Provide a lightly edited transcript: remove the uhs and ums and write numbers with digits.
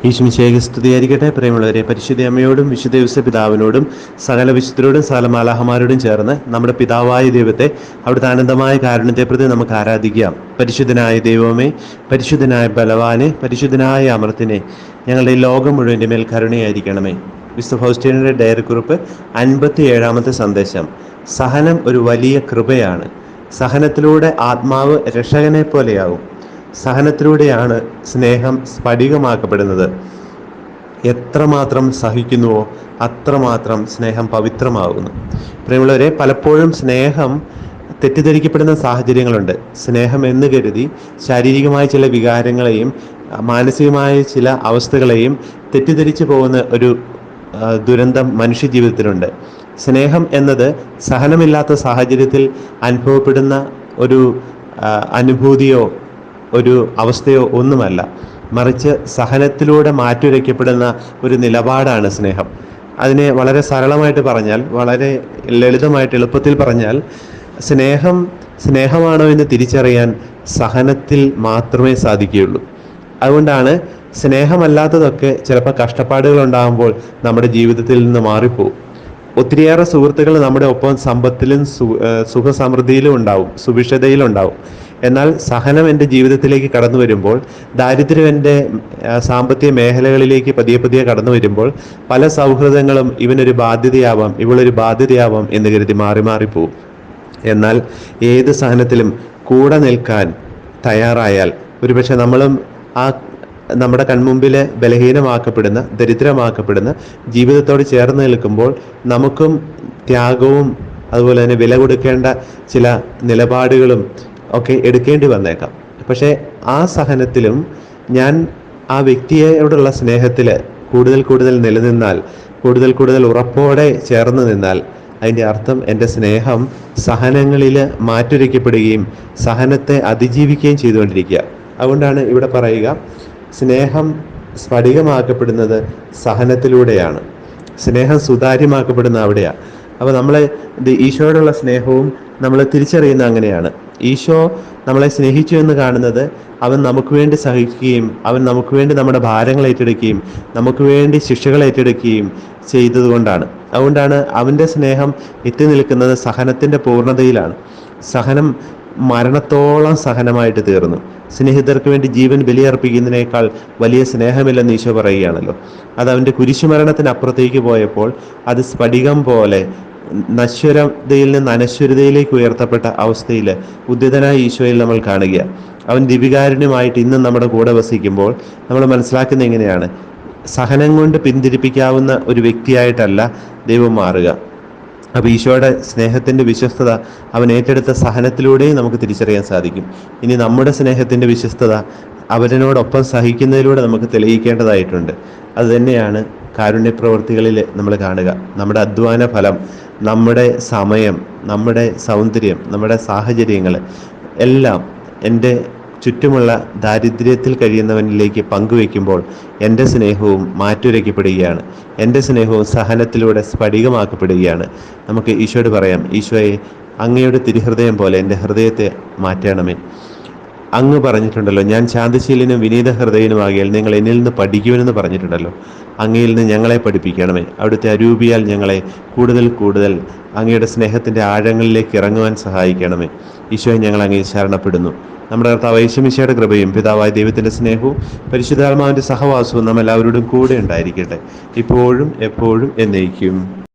ഈശോമിശിഹായ്ക്ക് സ്തുതിയായിരിക്കട്ടെ. പ്രിയമുള്ളവരെ, പരിശുദ്ധ അമ്മയോടും വിശുദ്ധ യോസേപ്പ് പിതാവിനോടും സകല വിശുദ്ധരോടും സകല മാലാഹമാരോടും ചേർന്ന് നമ്മുടെ പിതാവായ ദൈവത്തെ, അവിടുത്തെ ആനന്ദമായ കാരുണ്യത്തെ പ്രതി നമുക്ക് ആരാധിക്കാം. പരിശുദ്ധനായ ദൈവമേ, പരിശുദ്ധനായ ബലവാനെ, പരിശുദ്ധനായ അമർത്തിനെ, ഞങ്ങളുടെ ഈ ലോകം മുഴുവൻ്റെ മേൽ കരുണയായിരിക്കണമേ. വിശുദ്ധ ഫൗസ്റ്റീനയുടെ ഡയറി കുറിപ്പ് 57-ാമത്തെ സന്ദേശം. സഹനം ഒരു വലിയ കൃപയാണ്. സഹനത്തിലൂടെ ആത്മാവ് രക്ഷകനെ പോലെയാവും. സഹനത്തിലൂടെയാണ് സ്നേഹം സ്ഫടികമാക്കപ്പെടുന്നത്. എത്രമാത്രം സഹിക്കുന്നുവോ അത്രമാത്രം സ്നേഹം പവിത്രമാകുന്നു. പ്രിയമുള്ളവരെ, പലപ്പോഴും സ്നേഹം തെറ്റിദ്ധരിക്കപ്പെടുന്ന സാഹചര്യങ്ങളുണ്ട്. സ്നേഹം എന്ന് കരുതി ശാരീരികമായ ചില വികാരങ്ങളെയും മാനസികമായ ചില അവസ്ഥകളെയും തെറ്റിദ്ധരിച്ചു പോകുന്ന ഒരു ദുരന്തം മനുഷ്യ ജീവിതത്തിലുണ്ട്. സ്നേഹം എന്നത് സഹനമില്ലാത്ത സാഹചര്യത്തിൽ അനുഭവപ്പെടുന്ന ഒരു അനുഭൂതിയോ ഒരു അവസ്ഥയോ ഒന്നുമല്ല, മറിച്ച് സഹനത്തിലൂടെ മാറ്റുരയ്ക്കപ്പെടുന്ന ഒരു നിലപാടാണ് സ്നേഹം. അതിനെ വളരെ സരളമായിട്ട് പറഞ്ഞാൽ, വളരെ ലളിതമായിട്ട് എളുപ്പത്തിൽ പറഞ്ഞാൽ, സ്നേഹമാണോ എന്ന് തിരിച്ചറിയാൻ സഹനത്തിൽ മാത്രമേ സാധിക്കുകയുള്ളൂ. അതുകൊണ്ടാണ് സ്നേഹമല്ലാത്തതൊക്കെ ചിലപ്പോൾ കഷ്ടപ്പാടുകൾ ഉണ്ടാകുമ്പോൾ നമ്മുടെ ജീവിതത്തിൽ നിന്ന് മാറിപ്പോവും. ഒത്തിരിയേറെ സുഹൃത്തുക്കൾ നമ്മുടെ ഒപ്പം സമ്പത്തിലും സുഖസമൃദ്ധിയിലും ഉണ്ടാവും, സുഭിക്ഷതയിലും ഉണ്ടാവും. എന്നാൽ സഹനം എൻ്റെ ജീവിതത്തിലേക്ക് കടന്നു വരുമ്പോൾ, ദാരിദ്ര്യം എൻ്റെ സാമ്പത്തിക മേഖലകളിലേക്ക് പതിയെ പതിയെ കടന്നു വരുമ്പോൾ, പല സൗഹൃദങ്ങളും ഇവനൊരു ബാധ്യതയാവാം, ഇവളൊരു ബാധ്യതയാവാം എന്ന് കരുതി മാറി മാറിപ്പോവും. എന്നാൽ ഏത് സഹനത്തിലും കൂടെ നിൽക്കാൻ തയ്യാറായാൽ, ഒരുപക്ഷെ നമ്മളും നമ്മുടെ കൺമുമ്പിൽ ബലഹീനമാക്കപ്പെടുന്ന, ദരിദ്രമാക്കപ്പെടുന്ന ജീവിതത്തോട് ചേർന്ന് നിൽക്കുമ്പോൾ നമുക്കും ത്യാഗവും അതുപോലെ തന്നെ വില കൊടുക്കേണ്ട ചില നിലപാടുകളും ഒക്കെ എടുക്കേണ്ടി വന്നേക്കാം. പക്ഷേ ആ സഹനത്തിലും ഞാൻ ആ വ്യക്തിയോടുള്ള സ്നേഹത്തിൽ കൂടുതൽ കൂടുതൽ നിലനിന്നാൽ, കൂടുതൽ കൂടുതൽ ഉറപ്പോടെ ചേർന്ന് നിന്നാൽ, അതിൻ്റെ അർത്ഥം എൻ്റെ സ്നേഹം സഹനങ്ങളിൽ മാറ്റുരയ്ക്കപ്പെടുകയും സഹനത്തെ അതിജീവിക്കുകയും ചെയ്തുകൊണ്ടിരിക്കുക. അതുകൊണ്ടാണ് ഇവിടെ പറയുക, സ്നേഹം സ്ഫടികമാക്കപ്പെടുന്നത് സഹനത്തിലൂടെയാണ്. സ്നേഹം സുതാര്യമാക്കപ്പെടുന്ന അവിടെയാണ്. അപ്പോൾ നമ്മളെ ഈശോയോടുള്ള സ്നേഹവും നമ്മൾ തിരിച്ചറിയുന്ന അങ്ങനെയാണ്. ഈശോ നമ്മളെ സ്നേഹിച്ചു എന്ന് കാണുന്നത് അവൻ നമുക്ക് വേണ്ടി സഹിക്കുകയും അവൻ നമുക്ക് വേണ്ടി നമ്മുടെ ഭാരങ്ങൾ ഏറ്റെടുക്കുകയും നമുക്ക് വേണ്ടി ശിക്ഷകൾ ഏറ്റെടുക്കുകയും ചെയ്തതുകൊണ്ടാണ്. അതുകൊണ്ടാണ് അവൻ്റെ സ്നേഹം എത്തി നിൽക്കുന്നത് സഹനത്തിൻ്റെ പൂർണ്ണതയിലാണ്. സഹനം മരണത്തോളം സഹനമായിട്ട് തീർന്നു. സ്നേഹിതർക്ക് വേണ്ടി ജീവൻ ബലിയർപ്പിക്കുന്നതിനേക്കാൾ വലിയ സ്നേഹമില്ലെന്ന് ഈശോ പറയുകയാണല്ലോ. അത് അവൻ്റെ കുരിശുമരണത്തിനപ്പുറത്തേക്ക് പോയപ്പോൾ അത് സ്ഫടികം പോലെ നശ്വരതയിൽ നിന്ന് അനശ്വരതയിലേക്ക് ഉയർത്തപ്പെട്ട അവസ്ഥയിൽ ഉദ്ധിതനായ ഈശോയിൽ നമ്മൾ കാണുക. അവൻ ദിവികാരുണ്യമായിട്ട് ഇന്നും നമ്മുടെ കൂടെ വസിക്കുമ്പോൾ നമ്മൾ മനസ്സിലാക്കുന്ന എങ്ങനെയാണ്, സഹനം കൊണ്ട് പിന്തിരിപ്പിക്കാവുന്ന ഒരു വ്യക്തിയായിട്ടല്ല ദൈവം മാറുക. അപ്പോൾ ഈശോയുടെ സ്നേഹത്തിൻ്റെ വിശ്വസ്തത അവൻ ഏറ്റെടുത്ത സഹനത്തിലൂടെയും നമുക്ക് തിരിച്ചറിയാൻ സാധിക്കും. ഇനി നമ്മുടെ സ്നേഹത്തിൻ്റെ വിശ്വസ്തത അവനോടൊപ്പം സഹിക്കുന്നതിലൂടെ നമുക്ക് തെളിയിക്കേണ്ടതായിട്ടുണ്ട്. അതുതന്നെയാണ് കാരുണ്യപ്രവൃത്തികളിൽ നമ്മൾ കാണുക. നമ്മുടെ അധ്വാന ഫലം, നമ്മുടെ സമയം, നമ്മുടെ സൗന്ദര്യം, നമ്മുടെ സാഹചര്യങ്ങൾ എല്ലാം എൻ്റെ ചുറ്റുമുള്ള ദാരിദ്ര്യത്തിൽ കഴിയുന്നവനിലേക്ക് പങ്കുവെക്കുമ്പോൾ എൻ്റെ സ്നേഹവും മാറ്റുരയ്ക്കപ്പെടുകയാണ്. എൻ്റെ സ്നേഹവും സഹനത്തിലൂടെ സ്ഫടികമാക്കപ്പെടുകയാണ്. നമുക്ക് ഈശോയോട് പറയാം, ഈശോയെ, അങ്ങയുടെ തിരുഹൃദയം പോലെ എൻ്റെ ഹൃദയത്തെ മാറ്റണമേ. അങ്ങ് പറഞ്ഞിട്ടുണ്ടല്ലോ, ഞാൻ ശാന്തശീലനും വിനീത ഹൃദയനുമാകിയാൽ നിങ്ങൾ എന്നിൽ നിന്ന് പഠിക്കുമെന്ന് പറഞ്ഞിട്ടുണ്ടല്ലോ. അങ്ങയിൽ നിന്ന് ഞങ്ങളെ പഠിപ്പിക്കണമേ. അവിടുത്തെ അരൂപിയാൽ ഞങ്ങളെ കൂടുതൽ കൂടുതൽ അങ്ങയുടെ സ്നേഹത്തിൻ്റെ ആഴങ്ങളിലേക്ക് ഇറങ്ങുവാൻ സഹായിക്കണമേ. ഈശോയെ, ഞങ്ങൾ അങ്ങേ ശരണപ്പെടുന്നു. നമ്മുടെ കർത്താവ് യേശു മിശിഹായുടെ കൃപയും പിതാവായ ദൈവത്തിൻ്റെ സ്നേഹവും പരിശുദ്ധാത്മാവിൻ്റെ സഹവാസവും നമ്മെല്ലാവരോടും കൂടെ ഉണ്ടായിരിക്കട്ടെ, ഇപ്പോഴും എപ്പോഴും എന്നേക്കും.